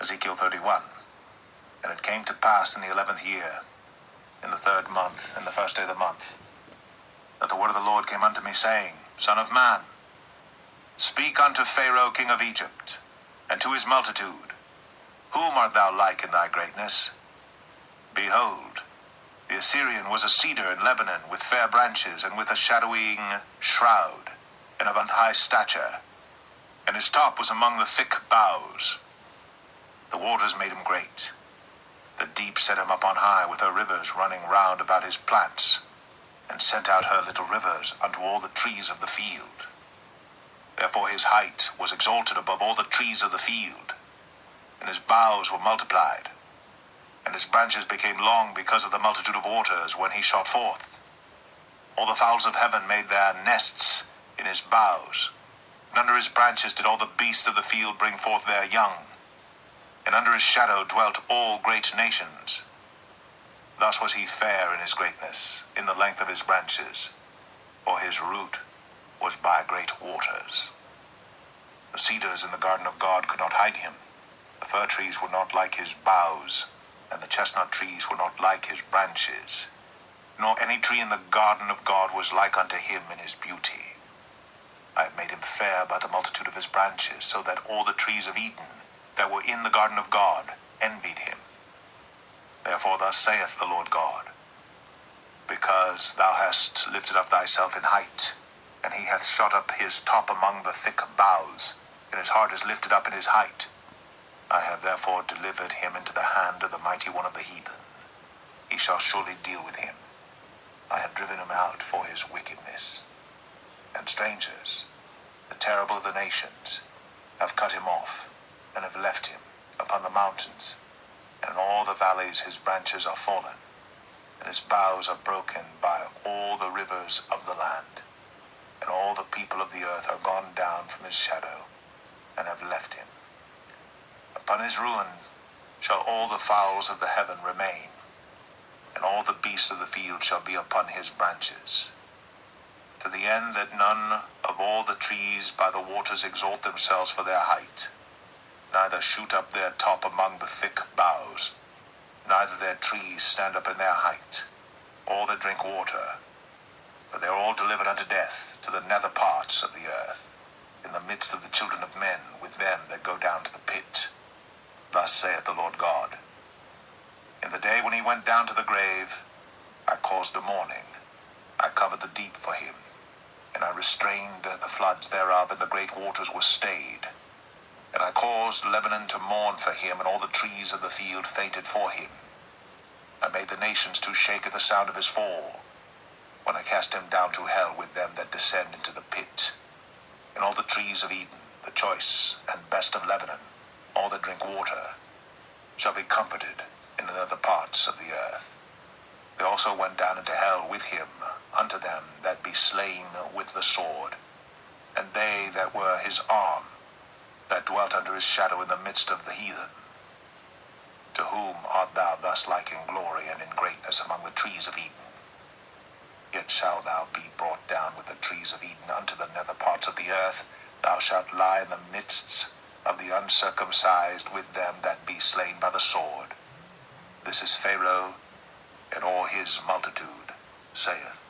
Ezekiel 31. And it came to pass in the 11th year, in the 3rd month, in the 1st day of the month, that the word of the Lord came unto me, saying, Son of man, speak unto Pharaoh king of Egypt, and to his multitude, Whom art thou like in thy greatness? Behold, the Assyrian was a cedar in Lebanon, with fair branches, and with a shadowing shroud, and of an high stature, and his top was among the thick boughs. The waters made him great. The deep set him up on high, with her rivers running round about his plants, and sent out her little rivers unto all the trees of the field. Therefore his height was exalted above all the trees of the field, and his boughs were multiplied, and his branches became long because of the multitude of waters when he shot forth. All the fowls of heaven made their nests in his boughs, and under his branches did all the beasts of the field bring forth their young, and under his shadow dwelt all great nations. Thus was he fair in his greatness, in the length of his branches, for his root was by great waters. The cedars in the garden of God could not hide him. The fir trees were not like his boughs, and the chestnut trees were not like his branches. Nor any tree in the garden of God was like unto him in his beauty. I have made him fair by the multitude of his branches, so that all the trees of Eden that were in the garden of God envied him. Therefore thus saith the Lord God, Because thou hast lifted up thyself in height, and he hath shot up his top among the thick boughs, and his heart is lifted up in his height, I have therefore delivered him into the hand of the mighty one of the heathen. He shall surely deal with him. I have driven him out for his wickedness. And strangers, the terrible of the nations, have cut him off, and have left him upon the mountains, and in all the valleys his branches are fallen, and his boughs are broken by all the rivers of the land, and all the people of the earth are gone down from his shadow, and have left him. Upon his ruin shall all the fowls of the heaven remain, and all the beasts of the field shall be upon his branches, to the end that none of all the trees by the waters exalt themselves for their height, neither shoot up their top among the thick boughs, neither their trees stand up in their height, all that drink water, for they are all delivered unto death, to the nether parts of the earth, in the midst of the children of men, with them that go down to the pit. Thus saith the Lord God, In the day when he went down to the grave, I caused a mourning, I covered the deep for him, and I restrained the floods thereof, and the great waters were stayed. And I caused Lebanon to mourn for him, and all the trees of the field fainted for him. I made the nations to shake at the sound of his fall, when I cast him down to hell with them that descend into the pit. And all the trees of Eden, the choice and best of Lebanon, all that drink water, shall be comforted in the other parts of the earth. They also went down into hell with him unto them that be slain with the sword, and they that were his arm, that dwelt under his shadow in the midst of the heathen. To whom art thou thus like in glory and in greatness among the trees of Eden? Yet shalt thou be brought down with the trees of Eden unto the nether parts of the earth. Thou shalt lie in the midst of the uncircumcised with them that be slain by the sword. This is Pharaoh and all his multitude, saith